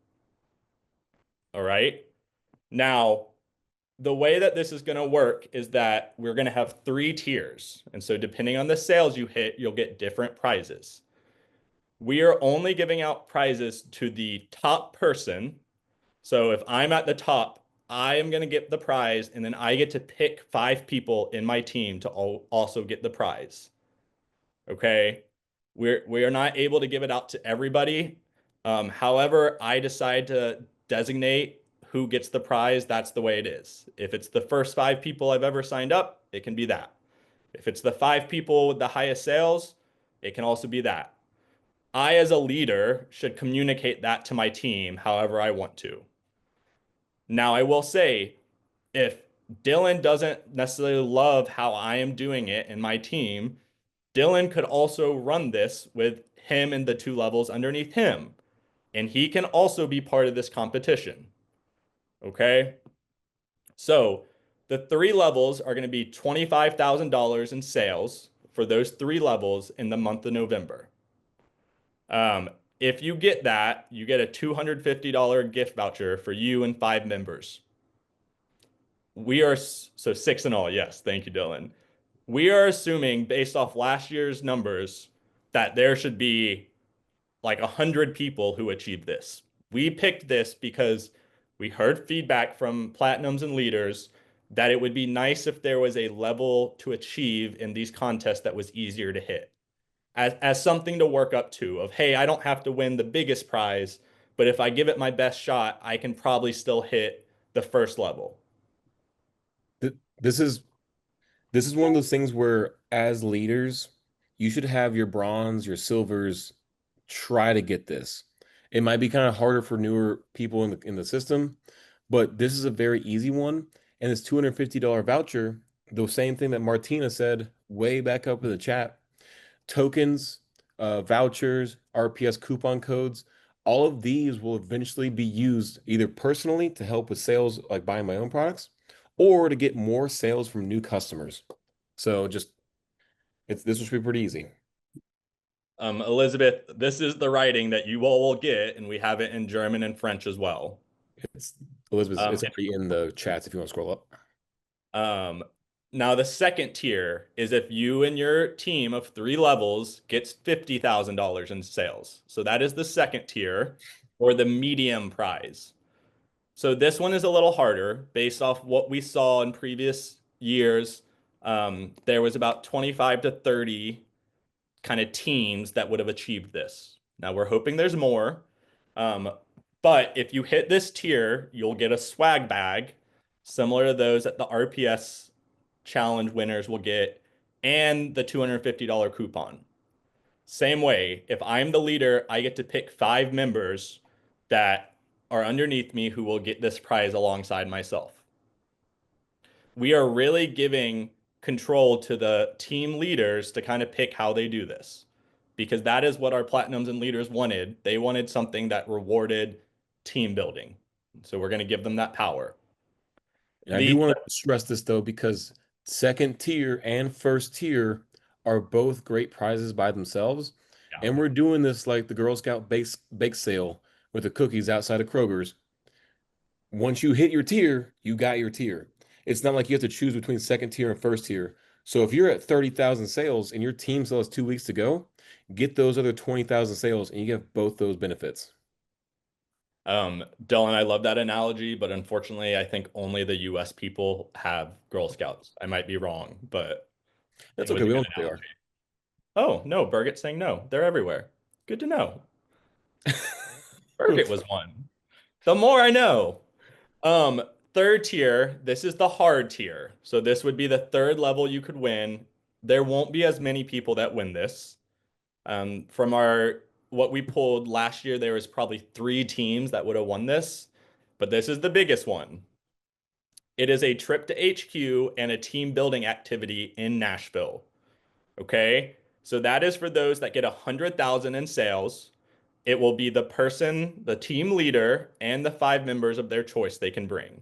All right. Now, the way that this is going to work is that we're going to have 3 tiers. And so depending on the sales you hit, you'll get different prizes. We are only giving out prizes to the top person. So if I'm at the top, I am going to get the prize, and then I get to pick 5 people in my team to also get the prize. Okay. We are not able to give it out to everybody. However, I decide to designate who gets the prize. That's the way it is. If it's the first 5 people I've ever signed up, it can be that. If it's the 5 people with the highest sales, it can also be that. I, as a leader, should communicate that to my team however I want to. Now, I will say, if Dylan doesn't necessarily love how I am doing it in my team, Dylan could also run this with him and the 2 levels underneath him, and he can also be part of this competition. Okay? So the 3 levels are going to be $25,000 in sales for those 3 levels in the month of November. If you get that, you get a $250 gift voucher for you and 5 members. We are, so 6 in all. Yes. Thank you, Dylan. We are assuming, based off last year's numbers, that there should be like 100 people who achieve this. We picked this because we heard feedback from platinums and leaders that it would be nice if there was a level to achieve in these contests that was easier to hit. As something to work up to of, hey, I don't have to win the biggest prize, but if I give it my best shot, I can probably still hit the first level. This is one of those things where, as leaders, you should have your bronze, your silvers try to get this. It might be kind of harder for newer people in the system, but this is a very easy one. And this $250 voucher, the same thing that Martina said way back up in the chat, tokens, vouchers, RPS coupon codes, all of these will eventually be used either personally to help with sales, like buying my own products, or to get more sales from new customers. So this will be pretty easy. Elizabeth, this is the writing that you all will get, and we have it in German and French as well. Elizabeth, it's already in the chats if you want to scroll up. Now, the second tier is if you and your team of 3 levels gets $50,000 in sales. So that is the second tier, or the medium prize. So this one is a little harder based off what we saw in previous years. There was about 25 to 30 kind of teams that would have achieved this. Now we're hoping there's more. But if you hit this tier, you'll get a swag bag similar to those that the RPS challenge winners will get, and the $250 coupon. Same way, if I'm the leader, I get to pick 5 members that are underneath me who will get this prize alongside myself. We are really giving control to the team leaders to kind of pick how they do this, because that is what our platinums and leaders wanted. They wanted something that rewarded team building. So we're going to give them that power. And I do want to stress this though, because second tier and first tier are both great prizes by themselves. Yeah. And we're doing this like the Girl Scout bake sale with the cookies outside of Kroger's. Once you hit your tier, you got your tier. It's not like you have to choose between second tier and first tier. So if you're at 30,000 sales and your team still has 2 weeks to go, get those other 20,000 sales and you get both those benefits. Dylan, I love that analogy, but unfortunately, I think only the US people have Girl Scouts. I might be wrong, but I think That's it was okay. a We good don't know what analogy. Oh, no, Birgit's saying no. They're everywhere. Good to know. they are. Birgit was one. The more I know. Um, Third tier, this is the hard tier. So this would be the third level you could win. There won't be as many people that win this. From what we pulled last year, there was probably 3 teams that would have won this, but this is the biggest one. It is a trip to HQ and a team building activity in Nashville. Okay, so that is for those that get 100,000 in sales. It will be the person, the team leader, and the 5 members of their choice they can bring.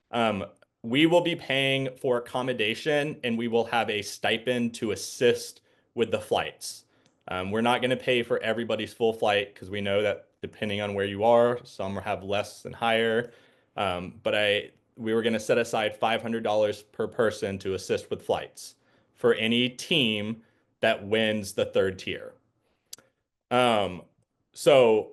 Um, we will be paying for accommodation and we will have a stipend to assist with the flights. We're not going to pay for everybody's full flight because we know that depending on where you are, some have less and higher. But we were going to set aside $500 per person to assist with flights for any team that wins the third tier. So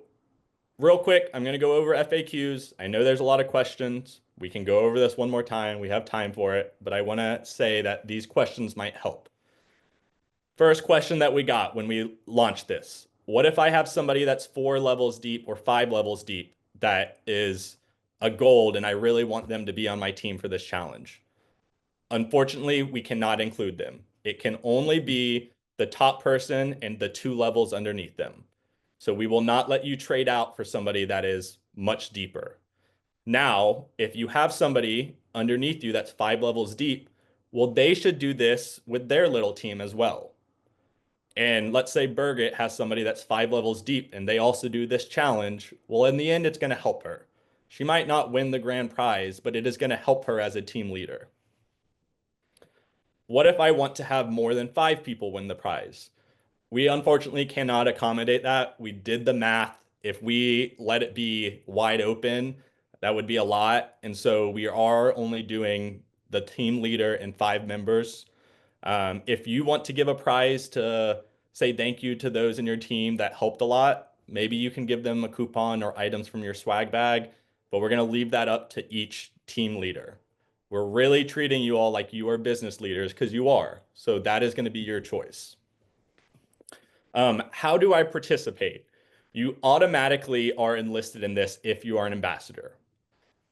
real quick, I'm going to go over FAQs. I know there's a lot of questions. We can go over this one more time. We have time for it, but I want to say that these questions might help. First question that we got when we launched this. What if I have somebody that's 4 levels deep or 5 levels deep that is a gold and I really want them to be on my team for this challenge? Unfortunately, we cannot include them. It can only be the top person and the 2 levels underneath them. So we will not let you trade out for somebody that is much deeper. Now, if you have somebody underneath you that's 5 levels deep, well, they should do this with their little team as well. And let's say Birgit has somebody that's 5 levels deep and they also do this challenge. Well, in the end, it's going to help her. She might not win the grand prize, but it is going to help her as a team leader. What if I want to have more than 5 people win the prize? We unfortunately cannot accommodate that. We did the math. If we let it be wide open, that would be a lot. And so we are only doing the team leader and 5 members. If you want to give a prize to say thank you to those in your team that helped a lot, maybe you can give them a coupon or items from your swag bag, but we're going to leave that up to each team leader. We're really treating you all like you are business leaders because you are. So that is going to be your choice. How do I participate? You automatically are enlisted in this if you are an ambassador.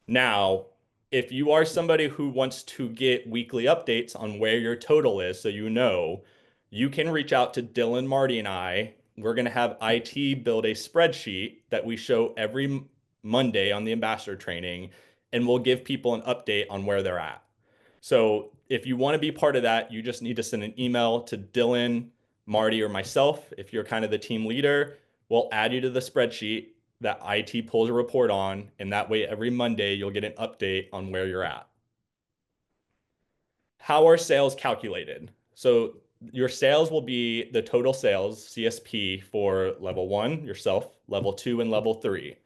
Now, if you are somebody who wants to get weekly updates on where your total is, so you can reach out to Dylan, Marty, and I. We're going to have IT build a spreadsheet that we show every Monday on the ambassador training, and we'll give people an update on where they're at. So if you want to be part of that, you just need to send an email to Dylan, Marty, or myself. If you're kind of the team leader, we'll add you to the spreadsheet that IT pulls a report on, and that way every Monday you'll get an update on where you're at. How are sales calculated? So your sales will be the total sales, CSP, for level 1, yourself, level 2, and level 3.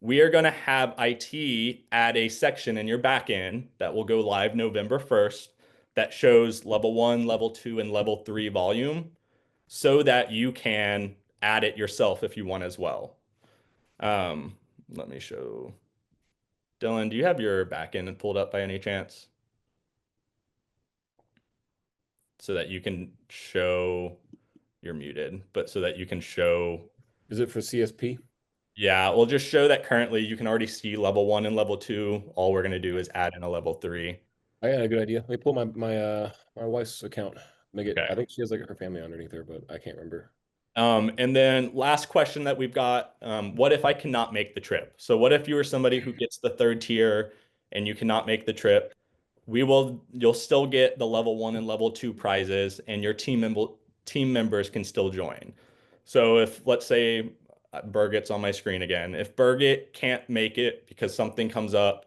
We are going to have IT add a section in your backend that will go live November 1st that shows level 1, level 2, and level 3 volume so that you can add it yourself if you want as well. Let me show. Dylan, do you have your backend pulled up by any chance? So that you can show, you're muted, but so that you can show. Is it for CSP? Yeah, we'll just show that currently you can already see level 1 and level 2. All we're going to do is add in a level 3. I got a good idea. Let me pull my wife's account. Make it. Okay. I think she has like her family underneath her, but I can't remember. And then last question that we've got, what if I cannot make the trip? So what if you are somebody who gets the third tier and you cannot make the trip? You'll still get the level 1 and level 2 prizes and your team members can still join. So if, let's say, Birgit's on my screen again, if Birgit can't make it because something comes up,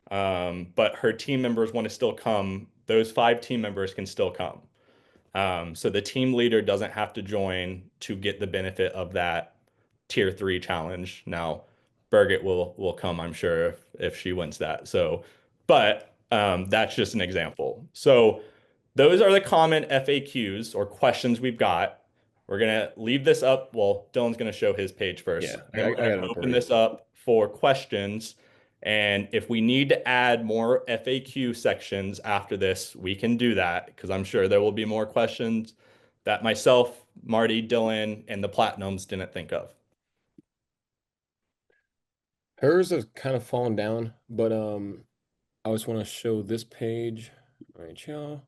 but her team members want to still come, those 5 team members can still come. So the team leader doesn't have to join to get the benefit of that tier 3 challenge. Now, Birgit will come, I'm sure, if she wins that. So, but that's just an example. So those are the common FAQs or questions we've got. We're gonna leave this up. Well, Dylan's gonna show his page first. Yeah, Then I we're got gonna it up open already. this up for questions. And if we need to add more FAQ sections after this, we can do that because I'm sure there will be more questions that myself, Marty, Dylan, and the Platinums didn't think of. Hers has kind of fallen down, but I just want to show this page. All right, y'all.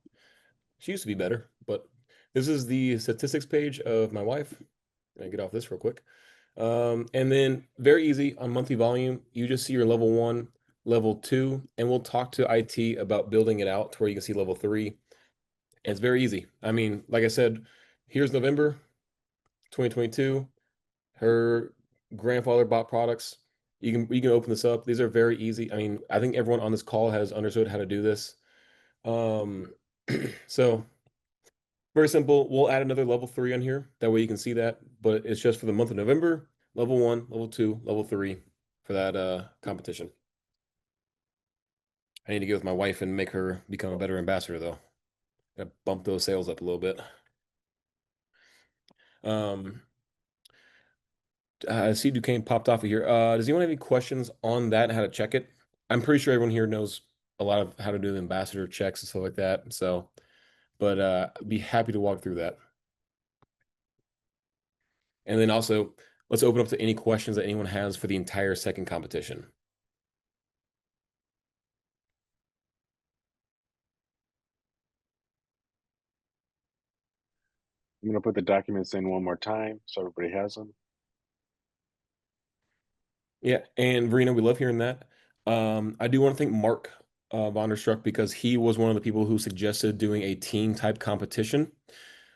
She used to be better, but this is the statistics page of my wife. I get off this real quick. And then very easy on monthly volume, you just see your level 1, level 2, and we'll talk to IT about building it out to where you can see level 3. And it's very easy. I mean, like I said, here's November 2022. Her grandfather bought products. You can open this up. These are very easy. I mean, I think everyone on this call has understood how to do this. So very simple. We'll add another level 3 on here. That way you can see that, but it's just for the month of November, level 1, level 2, level 3 for that competition. I need to get with my wife and make her become a better ambassador though. Gotta bump those sales up a little bit. I see Duquesne popped off of here. Does anyone have any questions on that and how to check it? I'm pretty sure everyone here knows a lot of how to do the ambassador checks and stuff like that. So, but I'd be happy to walk through that. And then also, let's open up to any questions that anyone has for the entire second competition. I'm gonna put the documents in one more time so everybody has them. Yeah, and Verena, we love hearing that. I do want to thank Mark Vonderstruck because he was one of the people who suggested doing a team type competition.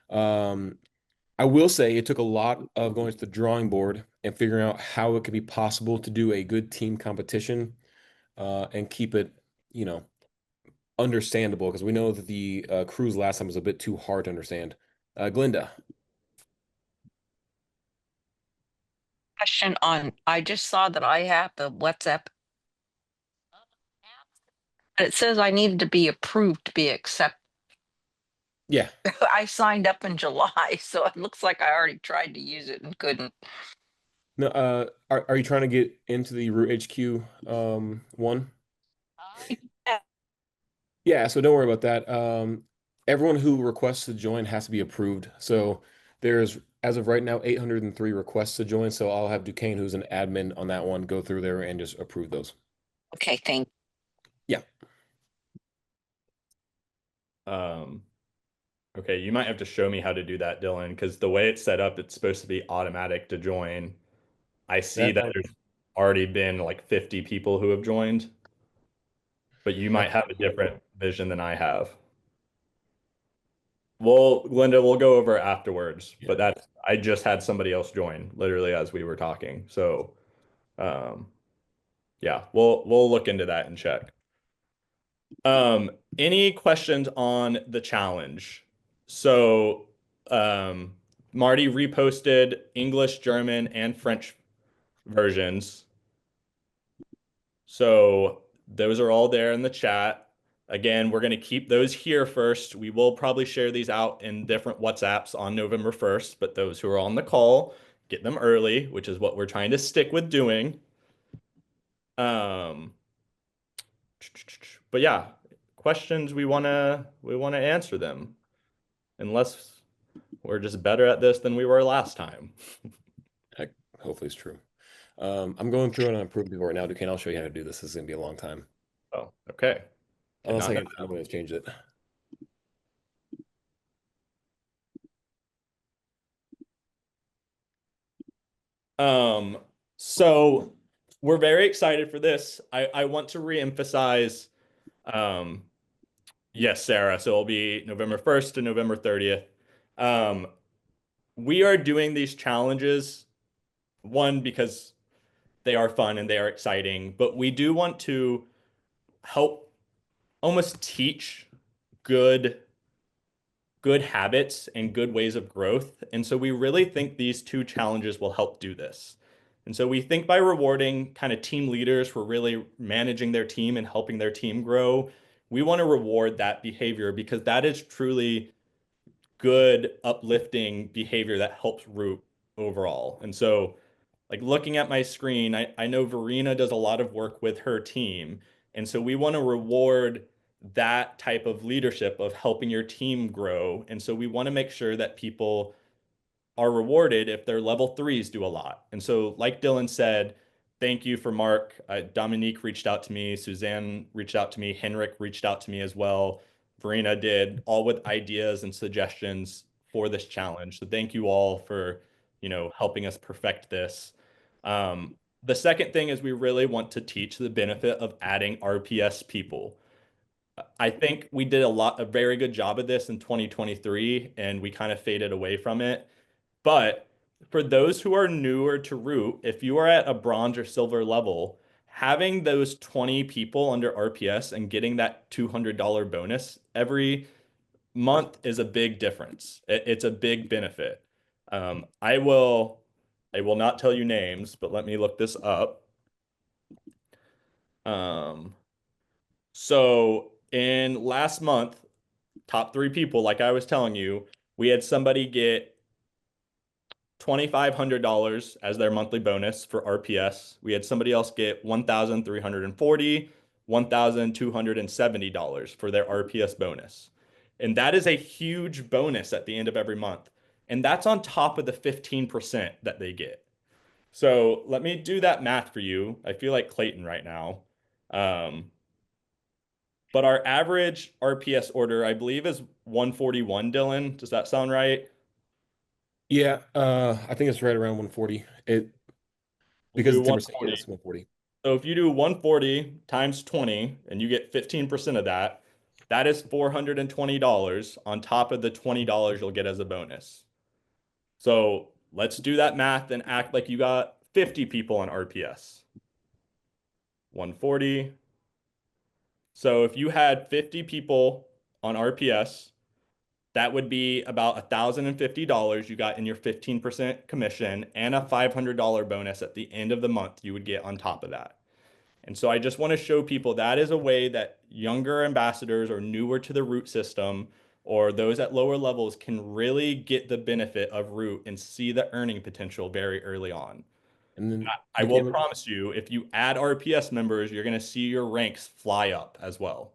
I will say it took a lot of going to the drawing board and figuring out how it could be possible to do a good team competition and keep it, you know, understandable because we know that the cruise last time was a bit too hard to understand. Glinda. Question on, I just saw that I have the WhatsApp. It says I needed to be approved to be accepted. Yeah. I signed up in July, so it looks like I already tried to use it and couldn't. No, are you trying to get into the Root HQ one? Yeah, so don't worry about that. Everyone who requests to join has to be approved. So there's, as of right now, 803 requests to join. So I'll have Duquesne, who's an admin on that one, go through there and just approve those. Okay, thank Yeah. Okay, you might have to show me how to do that, Dylan, because the way it's set up, it's supposed to be automatic to join. I see that there's already been like 50 people who have joined, but you might have a different vision than I have. Well, Linda, we'll go over it afterwards, but that's, I just had somebody else join literally as we were talking. So, yeah, we'll look into that and check. Any questions on the challenge? So, Marty reposted English, German, and French versions. So those are all there in the chat. Again, we're going to keep those here first. We will probably share these out in different WhatsApps on November 1st, but those who are on the call, get them early, which is what we're trying to stick with doing. But yeah, questions, we want to answer them. Unless we're just better at this than we were last time. Hopefully it's true. I'm going through and I'm proving right now. Duquesne, I'll show you how to do this. This is going to be a long time. Oh, okay. Unless I can find a way to change it. So we're very excited for this. I want to reemphasize, yes, Sarah. So it'll be November 1st to November 30th. We are doing these challenges, one, because they are fun and they are exciting, but we do want to help almost teach good habits and good ways of growth. And so we really think these two challenges will help do this. And so we think by rewarding kind of team leaders for really managing their team and helping their team grow, we want to reward that behavior because that is truly good, uplifting behavior that helps Root overall. And so like looking at my screen, I know Verena does a lot of work with her team. And so we want to reward that type of leadership of helping your team grow. And so we want to make sure that people are rewarded if their level threes do a lot. And so, like Dylan said, thank you for Mark. Dominique reached out to me, Suzanne reached out to me, Henrik reached out to me as well. Verena did, all with ideas and suggestions for this challenge. So thank you all for, helping us perfect this. The second thing is we really want to teach the benefit of adding RPS people. I think we did a very good job of this in 2023, and we kind of faded away from it. But for those who are newer to Root, if you are at a bronze or silver level, having those 20 people under RPS and getting that $200 bonus every month is a big difference. It's a big benefit. I will not tell you names, but let me look this up. So in last month, top 3 people, like I was telling you, we had somebody get $2,500 as their monthly bonus for RPS. We had somebody else get $1,340, $1,270 for their RPS bonus. And that is a huge bonus at the end of every month. And that's on top of the 15% that they get. So let me do that math for you. I feel like Clayton right now. But our average RPS order, I believe, is 141, Dylan. Does that sound right? Yeah, I think it's right around 140. We'll Because do it's 10%, 140. it's 140. So if you do 140 times 20 and you get 15% of that, that is $420 on top of the $20 you'll get as a bonus. So let's do that math and act like you got 50 people on RPS. 140. So if you had 50 people on RPS, that would be about $1,050 you got in your 15% commission and a $500 bonus at the end of the month you would get on top of that. And so I just want to show people that is a way that younger ambassadors or newer to the Root system or those at lower levels can really get the benefit of Root and see the earning potential very early on. And then I will promise you, if you add RPS members, you're going to see your ranks fly up as well.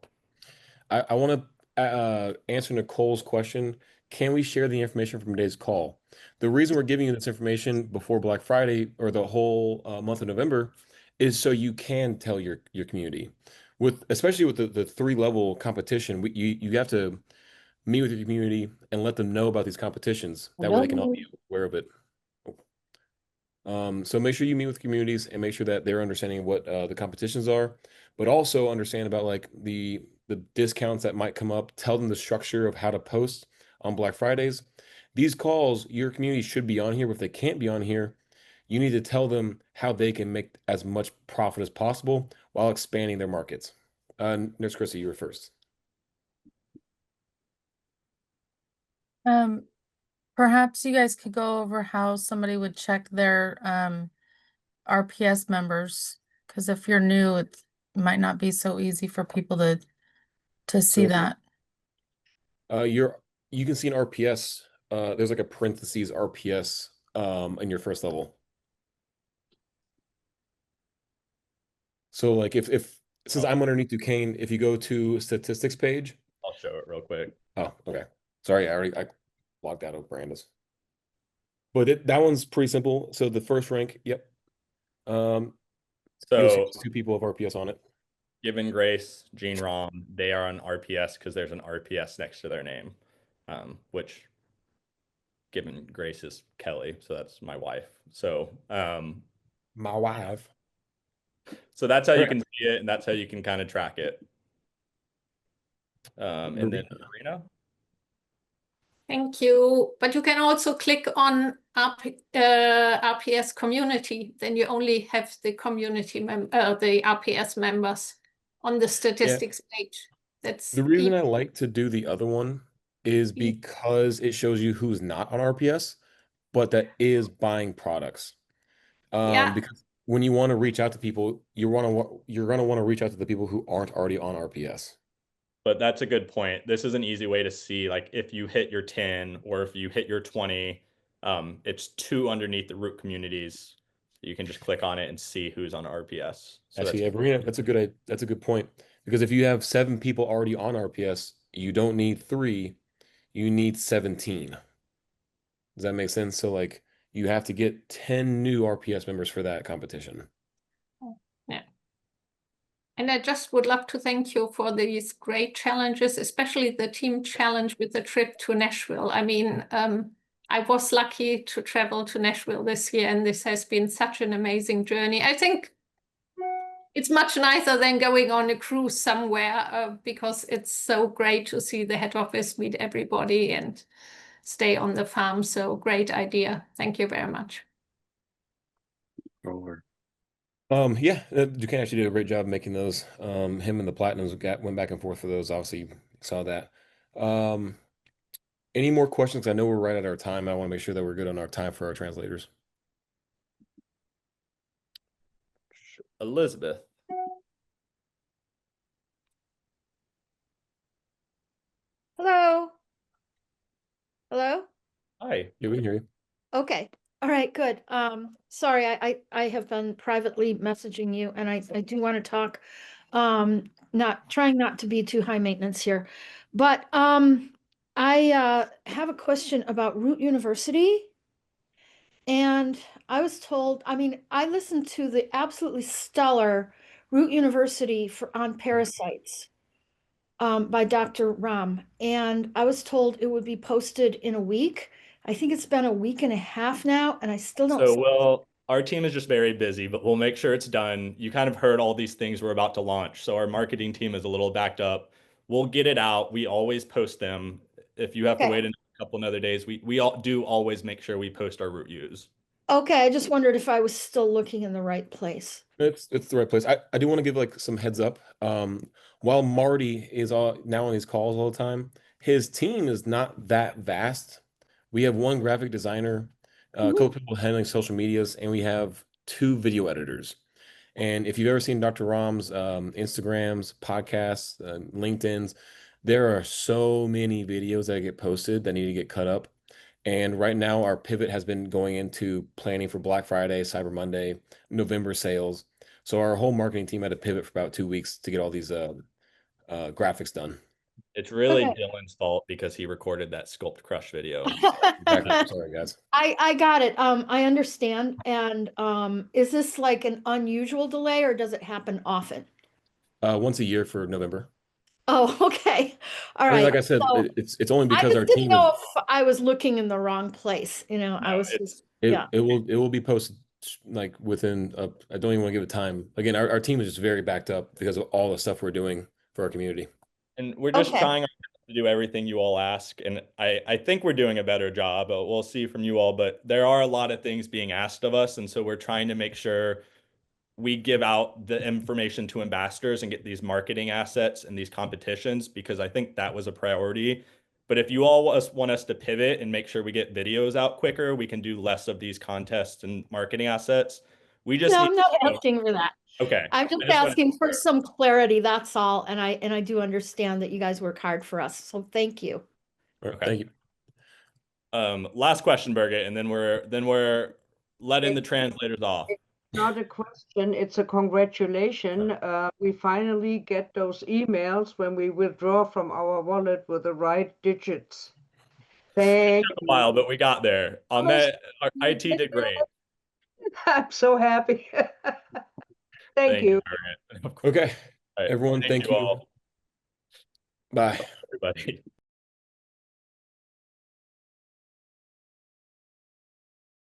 I want to answer Nicole's question. Can we share the information from today's call? The reason we're giving you this information before Black Friday or the whole month of November is so you can tell your community. Especially with the 3-level competition, you have to meet with your community and let them know about these competitions. That way they can all be aware of it. So make sure you meet with communities and make sure that they're understanding what the competitions are, but also understand about like the discounts that might come up. Tell them the structure of how to post on Black Fridays. These calls, your community should be on here, but if they can't be on here, you need to tell them how they can make as much profit as possible while expanding their markets. Nurse Chrissy, you were first. Perhaps you guys could go over how somebody would check their RPS members, because if you're new, it might not be so easy for people to see that. You can see an RPS. There's like a parentheses RPS in your first level. So like if since I'm underneath Duquesne, if you go to statistics page, I'll show it real quick. Oh, okay. Sorry, I logged out of Branda's. But that one's pretty simple. So the first rank, yep. You'll see 2 people of RPS on it. Given Grace, Gene Rom, they are on RPS because there's an RPS next to their name, which Given Grace is Kelly, so that's my wife. So my wife. So that's how you can see it, and that's how you can kind of track it. And then Marina. Thank you. But you can also click on RPS community. Then you only have the community the RPS members on the statistics page. That's the reason I like to do the other one is because it shows you who's not on RPS, but that is buying products. Because when you want to reach out to people, you're going to want to reach out to the people who aren't already on RPS. But that's a good point. This is an easy way to see, like, if you hit your 10 or if you hit your 20, it's 2 underneath the Root communities. You can just click on it and see who's on RPS. So Actually, yeah, Marina, that's a good point. Because if you have 7 people already on RPS, you don't need 3, you need 17. Does that make sense? So like you have to get 10 new RPS members for that competition. Yeah. And I just would love to thank you for these great challenges, especially the team challenge with the trip to Nashville. I mean, I was lucky to travel to Nashville this year, and this has been such an amazing journey. I think it's much nicer than going on a cruise somewhere because it's so great to see the head office, meet everybody, and stay on the farm. So great idea. Thank you very much. Over. Yeah, Duquesne actually did a great job making those. Him and the Platinums went back and forth for those. Obviously, you saw that. Any more questions? I know we're right at our time. I want to make sure that we're good on our time for our translators. Elizabeth. Hello. Hello? Hi. Yeah, we can hear you. Okay. All right, good. Sorry, I have been privately messaging you and I do want to talk. Not trying not to be too high maintenance here. But I have a question about Root University. And I was told, I mean, I listened to the absolutely stellar Root University on parasites by Dr. Ram, and I was told it would be posted in a week. I think it's been a week and a half now, and I still don't. So, well, our team is just very busy, but we'll make sure it's done. You kind of heard all these things we're about to launch. So our marketing team is a little backed up. We'll get it out. We always post them. If you have to wait a couple another days, we all do always make sure we post our root use. Okay, I just wondered if I was still looking in the right place. It's the right place. I do want to give like some heads up. While Marty is now on these calls all the time, his team is not that vast. We have 1 graphic designer, a couple people handling social medias, and we have 2 video editors. And if you've ever seen Dr. Ram's Instagrams, podcasts, LinkedIn's, there are so many videos that get posted that need to get cut up. And right now, our pivot has been going into planning for Black Friday, Cyber Monday, November sales. So our whole marketing team had to pivot for about 2 weeks to get all these graphics done. It's really Dylan's fault because he recorded that Sculpt Crush video. Exactly. Sorry, guys. I got it. I understand. And is this like an unusual delay or does it happen often? Once a year for November. Oh, okay. All I mean, right. like I said, So it's only I because just our didn't team know is. if I was looking in the wrong place. You know, I was just, yeah. It will be posted like within I don't even want to give it time. Again, our team is just very backed up because of all the stuff we're doing for our community. And we're just trying to do everything you all ask. And I think we're doing a better job. We'll see from you all, but there are a lot of things being asked of us. And so we're trying to make sure we give out the information to ambassadors and get these marketing assets and these competitions, because I think that was a priority. But if you all want us to pivot and make sure we get videos out quicker, we can do less of these contests and marketing assets. We just I'm not asking for that. Okay. I'm just asking for some clarity. That's all. And I do understand that you guys work hard for us. So thank you. All right, thank you. Last question, Birgit, and then we're letting the translators off. Not a question, it's a congratulation. We finally get those emails when we withdraw from our wallet with the right digits. Thank you. A while, but we got there. Our IT did great. I'm so happy. Thank you. Okay, right. everyone, thank you. All. Bye. Everybody.